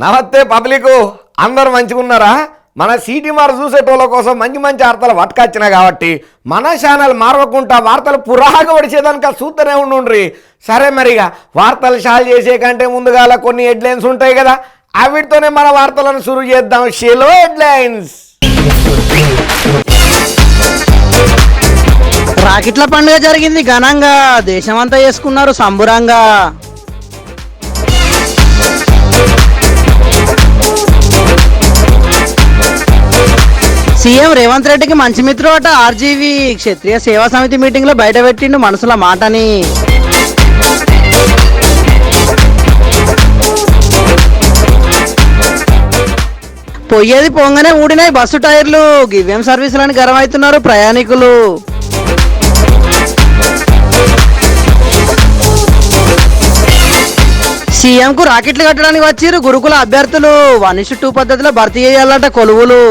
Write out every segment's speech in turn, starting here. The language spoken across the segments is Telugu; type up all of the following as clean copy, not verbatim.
నమస్తే పబ్లిక్, అందరు మంచిగా ఉన్నారా? మన సిటీ మార్ చూసేటోళ్ళ కోసం మంచి మంచి వార్తలు పట్టుకొచ్చినా కాబట్టి మన ఛానల్ మారవకుండా వార్తలు పురాగా పడిచేదానికి చూస్తూనే ఉండుండ్రి. సరే మరిగా వార్తలు షాల్ చేసే కంటే ముందుగాల కొన్ని హెడ్లైన్స్ ఉంటాయి కదా, అవిటితోనే మన వార్తలను షురూ చేద్దాం. షెలో హెడ్లైన్స్. రాకెట్ల పండుగ జరిగింది ఘనంగా, దేశమంతా చేసుకున్నారు సంబురంగా. సీఎం రేవంత్ రెడ్డికి మంచి మిత్రుడు అట ఆర్జీవీ. క్షత్రియ సేవా సమితి మీటింగ్ లో బయట పెట్టిండు మనసుల మాటని. పొయ్యేది పొంగనే ఊడినాయి బస్సు టైర్లు, గివ్యం సర్వీసులని గర్వమవుతున్నారు ప్రయాణికులు. సీఎం కు రాకెట్లు కట్టడానికి వచ్చిర్రు గురుకుల అభ్యర్థులు. 1:2 పద్ధతిలో భర్తీ చేయాలట కొలువులు.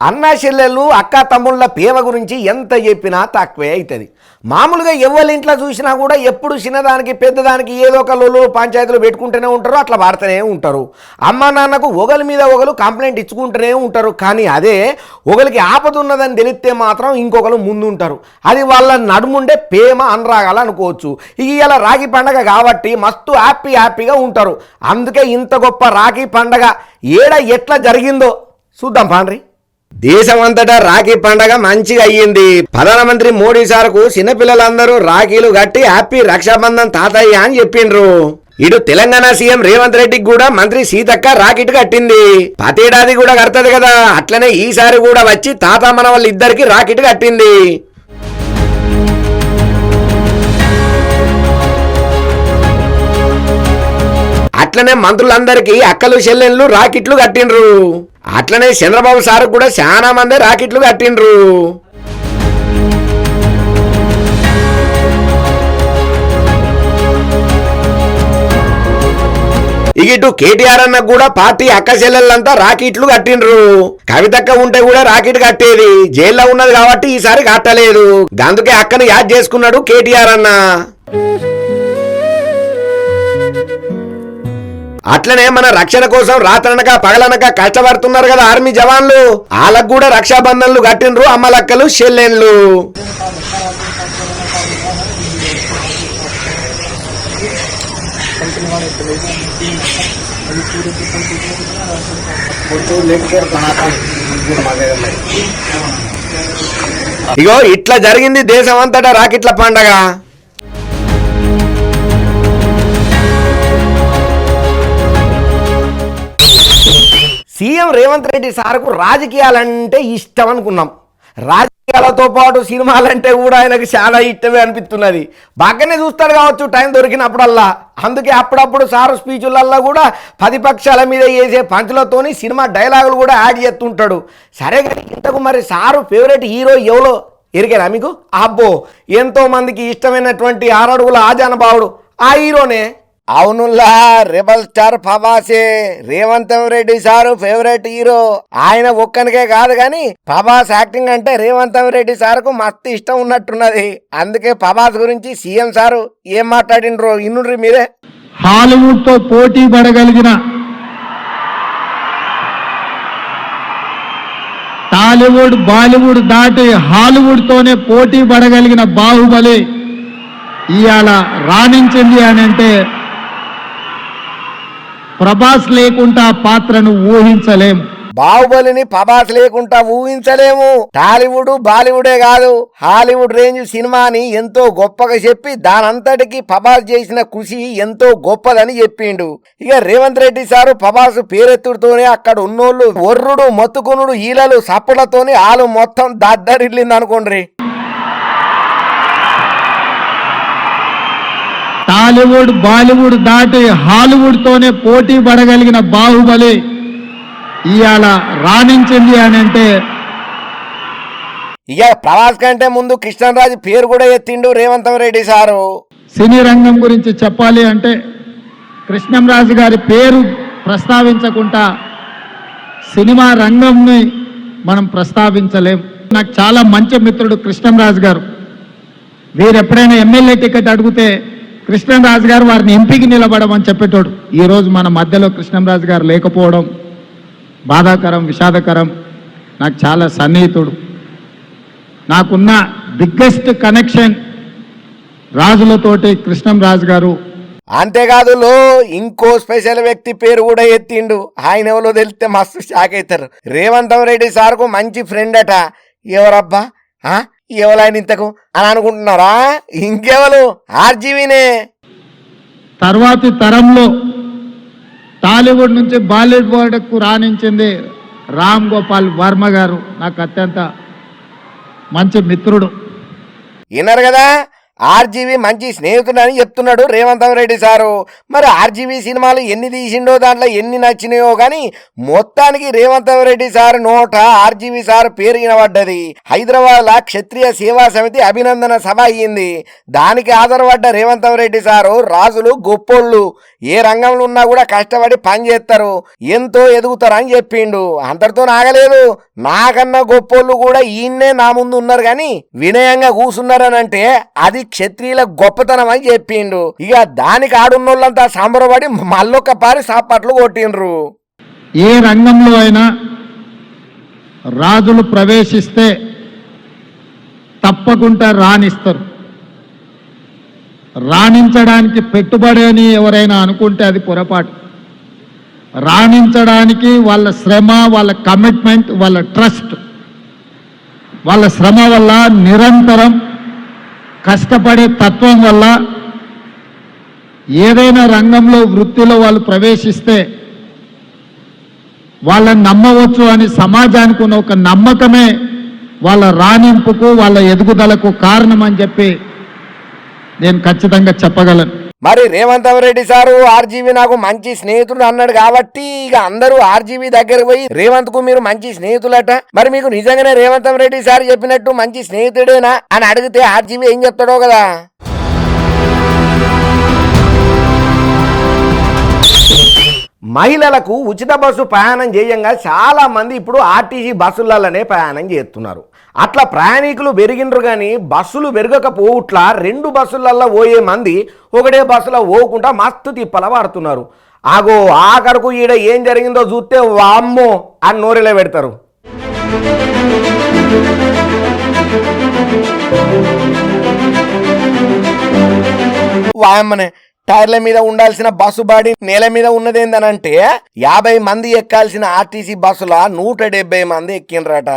అన్నా చెల్లెళ్ళు అక్క తమ్ముళ్ళ ప్రేమ గురించి ఎంత చెప్పినా తక్కువే అవుతుంది. మామూలుగా ఎవరి ఇంట్లో చూసినా కూడా ఎప్పుడు చిన్నదానికి పెద్దదానికి ఏదో ఒక లొల్లు పంచాయతీలు పెట్టుకుంటూనే ఉంటారు, అట్లా వాడుతూనే ఉంటారు. అమ్మ నాన్నకు ఒకరి మీద ఒకరు కంప్లైంట్ ఇచ్చుకుంటూనే ఉంటారు. కానీ అదే ఒకరికి ఆపద ఉన్నదని తెలిస్తే మాత్రం ఇంకొకరు ముందుంటారు. అది వాళ్ళ నడుముండే ప్రేమ అనురాగాలు అనుకోవచ్చు. ఇలా రాఖీ పండగ కాబట్టి మస్తు హ్యాపీగా ఉంటారు. అందుకే ఇంత గొప్ప రాఖీ పండగ ఎట్లా జరిగిందో చూద్దాం పాండ్రి. దేశమంతటా రాఖీ పండగ మంచిగా అయ్యింది. ప్రధానమంత్రి మోడీ సార్కు చిన్నపిల్లలందరూ రాఖీలు కట్టి హ్యాపీ రక్షాబంధన్ తాతయ్య అని చెప్పిండ్రు. ఇటు తెలంగాణ సీఎం రేవంత్ రెడ్డికి కూడా మంత్రి సీతక్క రాకెట్ కట్టింది. ప్రతేడాది కూడా కడతది కదా, అట్లనే ఈసారి కూడా వచ్చి తాత మన వాళ్ళిద్దరికి రాకెట్ కట్టింది. అట్లనే మంత్రులందరికీ అక్కలు చెల్లెళ్ళు రాకెట్లు కట్టిండ్రు. అట్లనే చంద్రబాబు సార్ కూడా చాలా మంది రాకెట్లు కట్టిండ్రు. ఇటు కేటీఆర్ అన్న కూడా పార్టీ అక్క చెల్లెళ్ళంతా రాకెట్లు కట్టిండ్రు. కవితక్క ఉంటే కూడా రాకెట్ కట్టేది, జైల్లో ఉన్నది కాబట్టి ఈసారి కట్టలేదు. అందుకే అక్కను యాద్ చేసుకున్నాడు కేటీఆర్ అన్న. అట్లనే మన రక్షణ కోసం రాత్రనక పగలనక కష్టపడుతున్నారు కదా ఆర్మీ జవాన్లు, వాళ్ళకు కూడా రక్షాబంధన్లు కట్టిండ్రు అమ్మలక్కలు చెల్లెన్లు. ఇగో ఇట్లా జరిగింది దేశం అంతటా రాకెట్ల పండగ. సీఎం రేవంత్ రెడ్డి సార్కు రాజకీయాలంటే ఇష్టం అనుకున్నాం. రాజకీయాలతో పాటు సినిమాలంటే కూడా ఆయనకు చాలా ఇష్టమే అనిపిస్తున్నది. బాగానే చూస్తాడు కావచ్చు టైం దొరికినప్పుడల్లా. అందుకే అప్పుడప్పుడు సారు స్పీచులల్లో కూడా ప్రతిపక్షాల మీద వేసే పంచులతోని సినిమా డైలాగులు కూడా యాడ్ చేస్తుంటాడు. సరే కానీ ఇంతకు మరి సారు ఫేవరెట్ హీరో ఎవరో ఎరికేనా మీకు? అబ్బో, ఎంతో మందికి ఇష్టమైనటువంటి 6 అడుగుల ఆజానబావుడు ఆ హీరోనే. అవునుల్లా, రెబల్ స్టార్ ప్రభాసే Revanth Reddy sir favourite hero. ఆయన ఒక్కనికే కాదు కానీ ప్రభాస్ యాక్టింగ్ అంటే రేవంత్ రెడ్డి సార్కు మస్తు ఇష్టం ఉన్నట్టున్నది. అందుకే ప్రభాస్ గురించి సీఎం సారు ఏం మాట్లాడిండ్రో ఇన్నుండ్రి మీరే. హాలీవుడ్ తో పోటీ పడగలిగిన, టాలీవుడ్ బాలీవుడ్ దాటి హాలీవుడ్ తోనే పోటీ పడగలిగిన బాహుబలి ఇవాళ రాణించింది అని అంటే ప్రభాస్ లేకుండా పాత్రను ఊహించలేము. బాహుబలిని ప్రభాస్ లేకుండా ఊహించలేము. టాలీవుడ్ బాలీవుడే కాదు, హాలీవుడ్ రేంజ్ సినిమాని ఎంతో గొప్పగా చెప్పి దానంతటికి ప్రభాస్ చేసిన కృషి ఎంతో గొప్పదని చెప్పిండు. ఇక రేవంత్ రెడ్డి సారు ప్రభాస్ పేరెత్తుడితోనే అక్కడ ఉన్నోళ్ళు ఒర్రుడు మొత్తుకునుడు ఈలలు సప్పులతోని ఆలు మొత్తం దద్దరిల్లింది అనుకోండి. టాలీవుడ్ బాలీవుడ్ దాటి హాలీవుడ్ తోనే పోటీ పడగలిగిన బాహుబలి ఇవాళ రాణించింది అని అంటే ఇక ప్రభాస్ కంటే ముందు కృష్ణరాజు పేరు కూడా ఎత్తిండు రేవంత్ రెడ్డి సారు. సినీ రంగం గురించి చెప్పాలి అంటే కృష్ణంరాజు గారి పేరు ప్రస్తావించకుండా సినిమా రంగంని మనం ప్రస్తావించలేం. నాకు చాలా మంచి మిత్రుడు కృష్ణంరాజు గారు. వీరు ఎప్పుడైనా ఎమ్మెల్యే టికెట్ అడిగితే కృష్ణంరాజు గారు వారిని ఎంపీకి నిలబడమని చెప్పేటోడు. ఈరోజు మన మధ్యలో కృష్ణంరాజు గారు లేకపోవడం బాధాకరం, విషాదకరం. నాకు చాలా సన్నిహితుడు. నాకున్న బిగ్గెస్ట్ కనెక్షన్ రాజులతోటి కృష్ణంరాజు గారు. అంతేకాదు ఇంకో స్పెషల్ వ్యక్తి పేరు కూడా ఎత్తిండు. ఆయన ఎవరో తెలిస్తే మస్తు షాక్ అవుతారు. రేవంత్ రెడ్డి సార్కు మంచి ఫ్రెండ్ అట. ఎవరబ్బా ఎవరైనా ఇంతకు అని అనుకుంటున్నారా? ఇంకెవరు? ఆర్జీవీనే. తర్వాతి తరంలో టాలీవుడ్ నుంచి బాలీవుడ్కు రాణించింది రామ్ గోపాల్ వర్మ గారు. నాకు అత్యంత మంచి మిత్రుడు. విన్నారు కదా, ఆర్జీవీ మంచి స్నేహితుడు అని చెప్తున్నాడు రేవంత్ రెడ్డి సారు. మరి ఆర్జీవీ సినిమాలు ఎన్ని తీసిండో దాంట్లో ఎన్ని నచ్చినాయో కానీ మొత్తానికి రేవంత్ రెడ్డి సార్ నోట ఆర్జీవీ సార్ పేరు వినబడ్డది. హైదరాబాద్లో క్షత్రియ సేవా సమితి అభినందన సభ అయ్యింది. దానికి ఆధారపడ్డ రేవంత్ రెడ్డి సారు రాజులు గొప్పోళ్ళు, ఏ రంగంలో ఉన్నా కూడా కష్టపడి పని చేస్తారు, ఎంతో ఎదుగుతారు అని చెప్పిండు. అంతటితో నాగలేదు, నాకన్నా గొప్పోళ్ళు కూడా ఈయన్నే నా ముందు ఉన్నారు కానీ వినయంగా కూసున్నారని అంటే అది క్షత్రియుల గొప్పతనం అని చెప్పిండు. ఇక దానికి ఆడున్నోళ్ళంతా సంబరపడి మళ్ళొక్క పారి సాపట్లు కొట్టిండ్రు. ఏ రంగంలో అయినా రాజులు ప్రవేశిస్తే తప్పకుండా రాణిస్తారు. రాణించడానికి పెట్టుబడి అని ఎవరైనా అనుకుంటే అది పొరపాటు. రాణించడానికి వాళ్ళ శ్రమ, వాళ్ళ కమిట్మెంట్, వాళ్ళ ట్రస్ట్, వాళ్ళ శ్రమ వల్ల, నిరంతరం కష్టపడే తత్వం వల్ల ఏదైనా రంగంలో వృత్తిలో వాళ్ళు ప్రవేశిస్తే వాళ్ళని నమ్మవచ్చు అని సమాజానికి ఉన్న ఒక నమ్మకమే వాళ్ళ రాణింపుకు, వాళ్ళ ఎదుగుదలకు కారణం అని చెప్పి నేను ఖచ్చితంగా చెప్పగలను. మరి రేవంత్ రెడ్డి సారు ఆర్జీవీ నాకు మంచి స్నేహితుడు అన్నాడు కాబట్టి ఇక అందరూ ఆర్జీవీ దగ్గరకు పోయి రేవంత్ కు మీరు మంచి స్నేహితులట, మరి మీకు నిజంగానే రేవంత్ రెడ్డి సార్ చెప్పినట్టు మంచి స్నేహితుడేనా అని అడిగితే ఆర్జీవీ ఏం చెప్తాడో కదా. మహిళలకు ఉచిత బస్సు ప్రయాణం చేయంగా చాలా మంది ఇప్పుడు ఆర్టీసీ బస్సులలోనే ప్రయాణం చేస్తున్నారు. అట్లా ప్రయాణికులు పెరిగినరు కానీ బస్సులు పెరగకపోవట్లా 2 బస్సులల్లో పోయే మంది ఒకటే బస్సులో పోకుండా మస్తు తిప్పల పడుతున్నారు. ఆగో ఆఖరకు ఈడ ఏం జరిగిందో చూస్తే వామ్మో అని నోరెలో పెడతారు. వామ్మనే టైర్ల మీద ఉండాల్సిన బస్సు బాడీ నేల మీద ఉన్నదేందనంటే 50 మంది ఎక్కాల్సిన ఆర్టీసీ బస్సుల 170 మంది ఎక్కిండ్రట.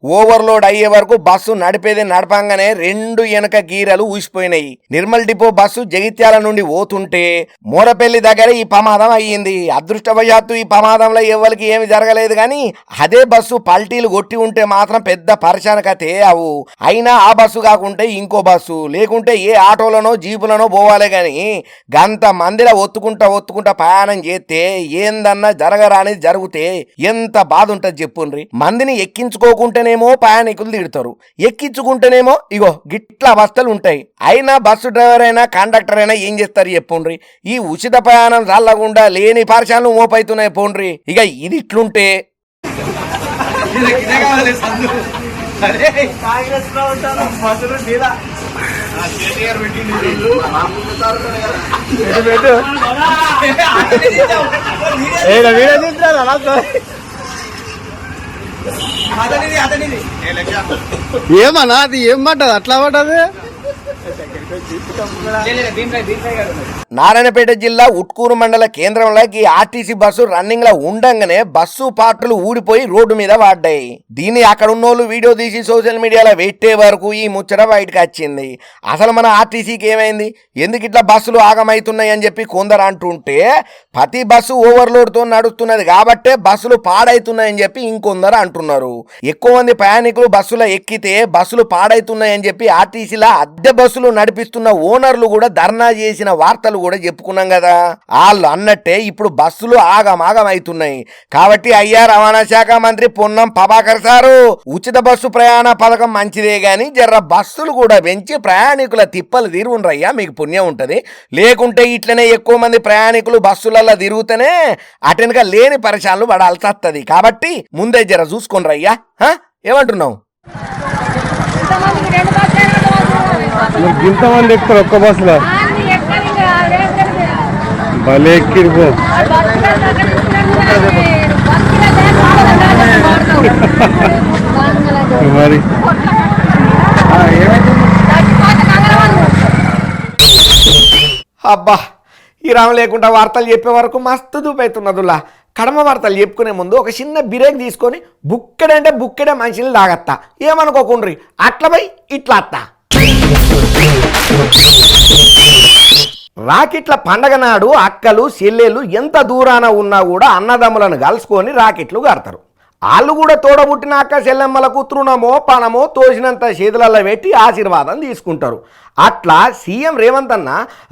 ఓవర్లోడ్ అయ్యే వరకు బస్సు నడిపేది నడపంగానే 2 వెనక గీరలు ఊసిపోయినాయి. నిర్మల్ డిపో బస్సు జగిత్యాల నుండి పోతుంటే మోరపల్లి దగ్గర ఈ ప్రమాదం అయ్యింది. అదృష్టవశాత్తు ఈ ప్రమాదంలో ఎవరికి ఏమి జరగలేదు కానీ అదే బస్సు పల్టీలు కొట్టి ఉంటే మాత్రం పెద్ద పరిశాన కథే అవు. అయినా ఆ బస్సు కాకుంటే ఇంకో బస్సు లేకుంటే ఏ ఆటోలనో జీపులనో పోవాలి కానీ గంత మందిలో ఒత్తుకుంటా ప్రయాణం చేస్తే ఏందన్నా జరగరాని జరిగితే ఎంత బాధ ఉంటుంది చెప్పుండ్రి. మందిని ఎక్కించుకోకుంటేనేమో ప్రయాణికులు తిడతారు, ఎక్కించుకుంటేనేమో ఇగో గిట్ల అవస్థలు ఉంటాయి. అయినా బస్సు డ్రైవర్ అయినా కండక్టర్ అయినా ఏం చేస్తారు చెప్పుండ్రి. ఈ ఉచిత ప్రయాణం చల్లకుండా లేని పరిశాలను మోపైతున్నాయి పోండ్రి. ఇక ఇది ఇట్లుంటే ఏమన్నా అది ఏం పడ్డది అట్లా పడ్డది? నారాయణపేట జిల్లా ఉట్కూరు మండల కేంద్రంలోకి ఆర్టీసీ బస్సు రన్నింగ్ లో ఉండంగానే బస్సు పార్టులు ఊడిపోయి రోడ్డు మీద పడ్డాయి. దీన్ని అక్కడ ఉన్నోళ్ళు వీడియో తీసి సోషల్ మీడియాలో పెట్టే వరకు ఈ ముచ్చట బయటకు వచ్చింది. అసలు మన ఆర్టీసీకి ఏమైంది, ఎందుకు ఇట్లా బస్సులు ఆగమవుతున్నాయి అని చెప్పి కొందరు అంటుంటే ప్రతి బస్సు ఓవర్లోడ్ తో నడుస్తున్నది కాబట్టే బస్సులు పాడైతున్నాయని చెప్పి ఇంకొందరు అంటున్నారు. ఎక్కువ మంది ప్రయాణికులు బస్సులో ఎక్కితే బస్సులు పాడైతున్నాయని చెప్పి ఆర్టీసీలో అద్దె బస్సులు నడిపిస్తున్న ఓనర్లు కూడా ధర్నా చేసిన వార్తలు కూడా చెప్పుకున్నాం కదా. వాళ్ళు అన్నట్టే ఇప్పుడు బస్సులు ఆగమాగం అవుతున్నాయి. కాబట్టి అయ్యా రవాణా శాఖ మంత్రి పొన్నం ప్రభాకర్ సారు ఉచిత బస్సు ప్రయాణ పథకం మంచిదే గాని జర్ర బస్సులు కూడా పెంచి ప్రయాణికుల తిప్పలు తిరుగుండ్రయ్యా, మీకు పుణ్యం ఉంటది. లేకుంటే ఇట్లనే ఎక్కువ మంది ప్రయాణికులు బస్సులలో తిరుగుతూనే అటెనక లేని పరిశాలను పడాల్సి వస్తుంది. కాబట్టి ముందే జర చూసుకోండి రయ్యా. ఏమంటున్నావు? ఇంతమంది ఎక్కుతారు ఒక్క బస్సులో భలే ఎక్కిరిపో మరి అబ్బా ఈ రామ లేకుండా వార్తలు చెప్పే వరకు మస్తు దూపైతున్నదులా కడమ వార్తలు చెప్పుకునే ముందు ఒక చిన్న బ్రేక్ తీసుకొని బుక్కెడంటే బుక్కెడే మనిషిని లాగత్తా ఏమనుకోకుండ్రి అట్ల పోయి ఇట్లా అత్తా రాకెట్ల పండగ నాడు అక్కలు చెల్లెళ్ళు ఎంత దూరాన ఉన్నా కూడా అన్నదమ్ములను కలుసుకొని రాకెట్లు కడతారు. వాళ్ళు కూడా తోడబుట్టిన అక్క చెల్లెమ్మలకు తృణమో పణమో తోసినంత చేతులలో పెట్టి ఆశీర్వాదం తీసుకుంటారు. అట్లా సీఎం రేవంత్ అన్న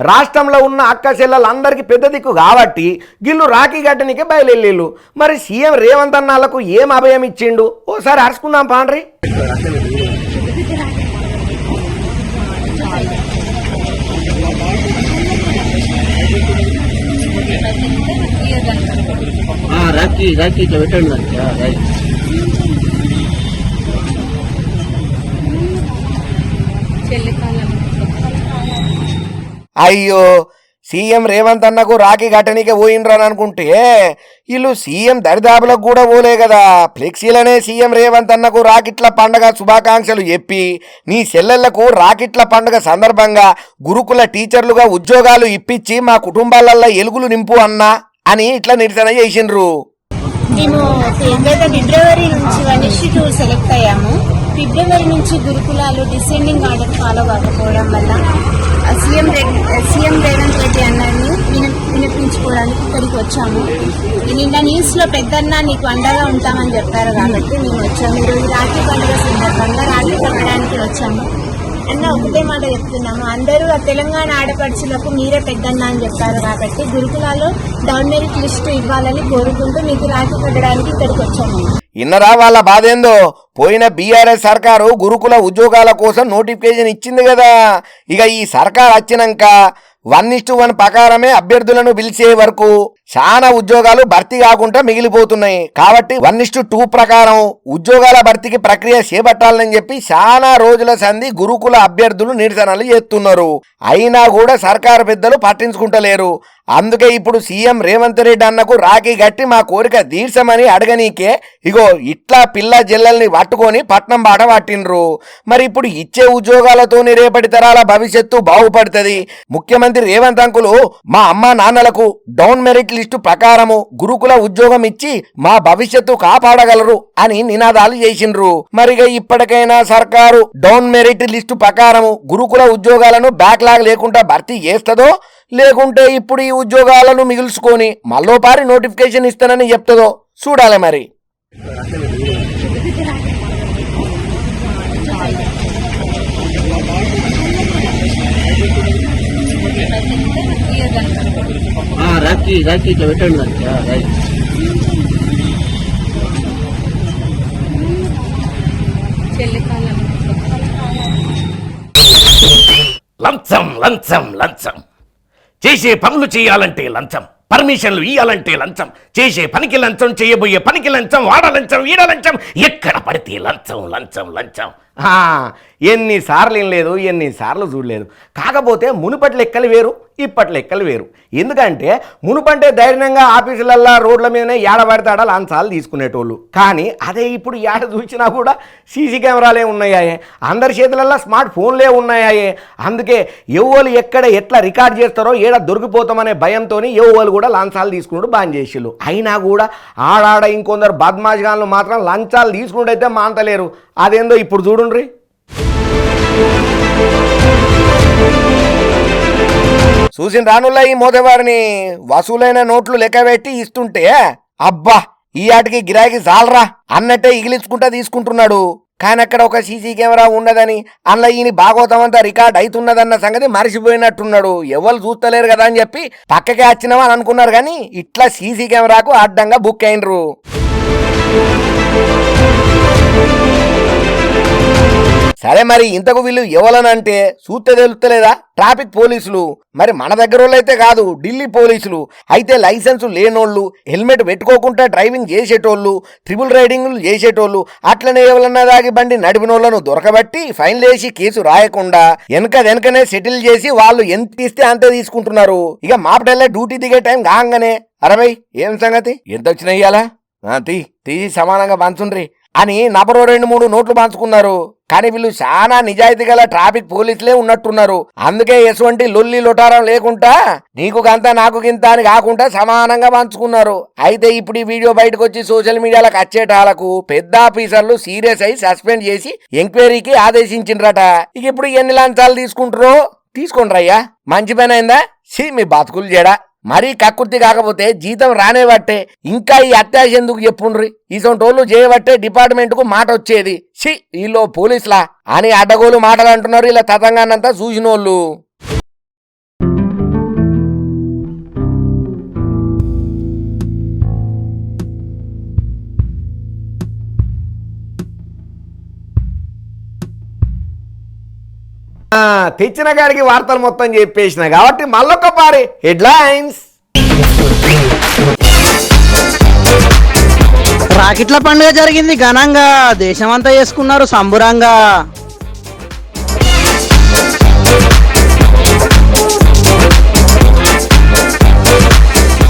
రాష్ట్రంలో ఉన్న అక్క చెల్లెలందరికీ పెద్ద దిక్కు కాబట్టి గిల్లు రాఖీ గట్టనికి బయలుదేళ్ళు. మరి సీఎం రేవంత్ అన్నలకు ఏం అభయం ఇచ్చిండు ఓసారి అరుచుకుందాం పాండ్రి. రాఖీ రాఖీ ఇట్లా పెట్టండి. అయ్యో సీఎం రేవంత్ అన్నకు రాఖీ ఘటనకే పోయిండ్రని అనుకుంటే వీళ్ళు సీఎం దరిదాపులకు కూడా పోలే కదా. ఫ్లెక్సీలనే సీఎం రేవంత్ అన్నకు రాకెట్ల పండగ శుభాకాంక్షలు చెప్పి నీ చెల్లెళ్లకు రాకెట్ల పండగ సందర్భంగా గురుకుల టీచర్లుగా ఉద్యోగాలు ఇప్పించి మా కుటుంబాలల్లో ఎలుగులు నింపు అన్నా అని ఇట్లా నిరసన చేసిండ్రు. మేము ఫిబ్రవరి నుంచి 1:2 సెలెక్ట్ అయ్యాము. ఫిబ్రవరి నుంచి గురుకులాలు డిసెండింగ్ ఆర్డర్ ఫాలో కాకపోవడం వల్ల సీఎం రేవంత్ రెడ్డి అన్నాన్ని వినిపించుకోవడానికి ఇక్కడికి వచ్చాము. నిన్న న్యూస్ లో పెద్దన్న నీకు అండగా ఉంటామని చెప్పారు కాబట్టి మేము వచ్చాము. ఈరోజు రాఖీ పండుగ సందర్భంగా రాఖీ కట్టడానికి వచ్చాము. అన్న ఒకటే మాట చెప్తున్నాము, అందరూ తెలంగాణ ఆడపడుచులకు మీరే పెద్దన్న అని చెప్పారు కాబట్టి గురుకులాలో డౌన్ మెరిట్ లిస్టు ఇవ్వాలని కోరుకుంటూ మీకు రాఖీ కట్టడానికి ఇక్కడికి వచ్చాము. ఇన్నరా వాళ్ళ బాధ ఏందో. పోయిన బీఆర్ఎస్ సర్కారు గురుకుల ఉద్యోగాల కోసం నోటిఫికేషన్ ఇచ్చింది కదా. ఇక ఈ సర్కార్ వచ్చినాక 1:1 ప్రకారమే అభ్యర్థులను పిలిచే వరకు చాలా ఉద్యోగాలు భర్తీ కాకుండా మిగిలిపోతున్నాయి. కాబట్టి 1:2 ప్రకారం ఉద్యోగాల భర్తీకి ప్రక్రియ చేపట్టాలని చెప్పి చాలా రోజుల సంధి గురుకుల అభ్యర్థులు నిరసనలు చేస్తున్నారు. అయినా కూడా సర్కారు పెద్దలు పట్టించుకుంటలేరు. అందుకే ఇప్పుడు సీఎం రేవంత్ రెడ్డి అన్నకు రాఖీ గట్టి మా కోరిక తీర్చమని అడగనీకే ఇగో ఇట్లా పిల్ల జల్లల్ని పట్టుకొని పట్నం బాట పట్టిండ్రు. మరి ఇప్పుడు ఇచ్చే ఉద్యోగాలతోని రేపటి తరాల భవిష్యత్తు బాగుపడుతుంది. ముఖ్యమంత్రి రేవంత్ అంకులు మా అమ్మ నాన్నలకు డౌన్ మెరిట్ లిస్టు ప్రకారము గురుకుల ఉద్యోగం ఇచ్చి మా భవిష్యత్తు కాపాడగలరు అని నినాదాలు చేసిండ్రు. మరిగా ఇప్పటికైనా సర్కారు డౌన్ మెరిట్ లిస్టు ప్రకారము గురుకుల ఉద్యోగాలను బ్యాక్లాగ్ లేకుండా భర్తీ చేస్తుందో లేకుంటే ఇప్పుడు ఈ ఉద్యోగాలను మిగుల్చుకొని మళ్ళోపారి నోటిఫికేషన్ ఇస్తానని చెప్తుందో చూడాలి. మరి రాఖీ రాఖీ ఇట్లా పెట్టండి. లంచం లంచం లంచం చేసే పనులు చేయాలంటే లంచం, పర్మిషన్లు ఇవ్వాలంటే లంచం, చేసే పనికి లంచం, చేయబోయే పనికి లంచం, వాడ లంచం, ఈడ లంచం, ఎక్కడ పడితే లంచం లంచం లంచం. ఎన్నిసార్లు ఏం లేదు, ఎన్నిసార్లు చూడలేదు. కాకపోతే మునుపటి లెక్కలు వేరు, ఇప్పటి లెక్కలు వేరు. ఎందుకంటే మునుపంటే ధైర్యంగా ఆఫీసులల్లో రోడ్ల మీదనే ఏడబడతాడా లంచాలు తీసుకునేటోళ్ళు. కానీ అదే ఇప్పుడు ఏడ చూసినా కూడా సీసీ కెమెరాలే ఉన్నాయే, అందరి చేతులల్లో స్మార్ట్ ఫోన్లే ఉన్నాయే. అందుకే ఎవ్వరు ఎక్కడ ఎట్లా రికార్డ్ చేస్తారో ఏడ దొరికిపోతామనే భయంతో ఎవ్వరు కూడా లంచాలు తీసుకున్నాడు బాన్ చేసిళ్ళు. అయినా కూడా ఆడాడ ఇంకొందరు బద్మాష్గాళ్ళు మాత్రం లంచాలు తీసుకుంటైతే మాంతలేరు. అదేందో ఇప్పుడు చూడుండ్రి. చూసిన రానుల్లా ఈ మోతవారిని వసూలైన నోట్లు లెక్కబెట్టి ఇస్తుంటే అబ్బా ఈ ఆటికి గిరాకీ చాలరా అన్నట్టే ఇగిలించుకుంటా తీసుకుంటున్నాడు. కానీ అక్కడ ఒక సీసీ కెమెరా ఉండదని అందులో ఈయన భాగవతం అంతా రికార్డ్ అవుతున్నదన్న సంగతి మరిచిపోయినట్టున్నాడు. ఎవరు చూస్తలేరు కదా అని చెప్పి పక్కకే వచ్చినావా అని అనుకున్నారు. కానీ ఇట్లా సీసీ కెమెరాకు అడ్డంగా బుక్ అయినరు. సరే మరి ఇంతకు వీళ్ళు ఎవరనంటే చూస్తే తెలుస్తలేదా? ట్రాఫిక్ పోలీసులు. మరి మన దగ్గర వాళ్ళైతే కాదు, ఢిల్లీ పోలీసులు. అయితే లైసెన్స్ లేనోళ్ళు, హెల్మెట్ పెట్టుకోకుండా డ్రైవింగ్ చేసేటోళ్ళు, ట్రిపుల్ రైడింగ్లు చేసేటోళ్ళు, అట్లనే ఎవరన్నా దాగి బండి నడిపినోళ్లను దొరకబట్టి ఫైన్లు వేసి కేసు రాయకుండా వెనకనే సెటిల్ చేసి వాళ్ళు ఎంత ఇస్తే అంతే తీసుకుంటున్నారు. ఇక మాపటల్లే డ్యూటీ దిగే టైం కాగానే అరవై ఏం సంగతి ఎంత వచ్చినా ఇయ్యాలా తీసి సమానంగా పంచుండ్రి అని నబరో 2-3 నోట్లు పంచుకున్నారు. కానీ వీళ్ళు చాలా నిజాయితీ గల ట్రాఫిక్ పోలీసులే ఉన్నట్టున్నారు. అందుకే ఎటువంటి లొల్లి లొటారం లేకుండా నీకు గంత నాకు గింత అని కాకుండా సమానంగా పంచుకున్నారు. అయితే ఇప్పుడు ఈ వీడియో బయటకు వచ్చి సోషల్ మీడియాలకు వచ్చేటాలకు పెద్ద ఆఫీసర్లు సీరియస్ అయి సస్పెండ్ చేసి ఎంక్వైరీకి ఆదేశించిండ్రట. ఇక ఇప్పుడు ఎన్ని లంచాలు తీసుకుంటారో తీసుకోండి రయ్యా. మంచి పని అయిందా? మీ బతుకులు జడా. మరీ కక్కుర్తి కాకపోతే జీతం రానేబట్టే ఇంకా ఈ అత్యాశ ఎందుకు చెప్పుండ్రి? ఈసొంటోళ్ళు చేయబట్టే డిపార్ట్మెంట్ కు మాట వచ్చేది. వీళ్ళు పోలీసులా అని అడ్డగోలు మాటలు అంటున్నారు ఇలా తతంగానంతా చూసినోళ్ళు. తెచ్చిన గారికి వార్తలు మొత్తం చెప్పేసిన కాబట్టి మళ్ళొక్క పారి హెడ్లైన్స్. రాకెట్ల పండుగ జరిగింది ఘనంగా, దేశమంతా చేసుకున్నారు సంబురంగా.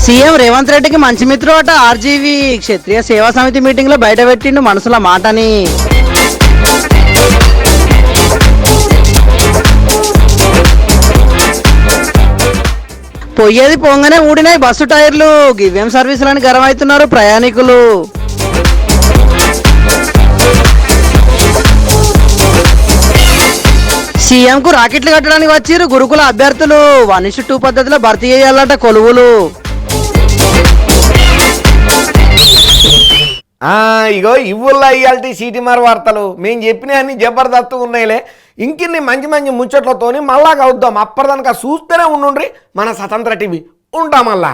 సీఎం రేవంత్ రెడ్డికి మంచి మిత్రుడు అట ఆర్జీవి. క్షత్రియ సేవా సమితి మీటింగ్ లో బయట పెట్టిండు మనసుల మాటని. పొయ్యేది పొంగనే ఊడినాయి బస్సు టైర్లు, గివ్యం సర్వీసులని గర్వమవుతున్నారు ప్రయాణికులు. సీఎం కు రాకెట్లు కట్టడానికి వచ్చిర్రు గురుకుల అభ్యర్థులు. 1:2 పద్ధతిలో భర్తీ చేయాలట కొలువులు. ఇగో ఇవ్వుల్లా ఇయాల్టి సిటీమార్ వార్తలు మేము చెప్పినా అన్ని జబర్దస్తుగా ఉన్నాయిలే. ఇంకిన్ని మంచి మంచి ముచ్చట్లతోని మళ్ళా కలుద్దాం. అప్పటిదానిక చూస్తూనే ఉండుండ్రి మన స్వతంత్ర టీవీ. ఉంటామల్లా.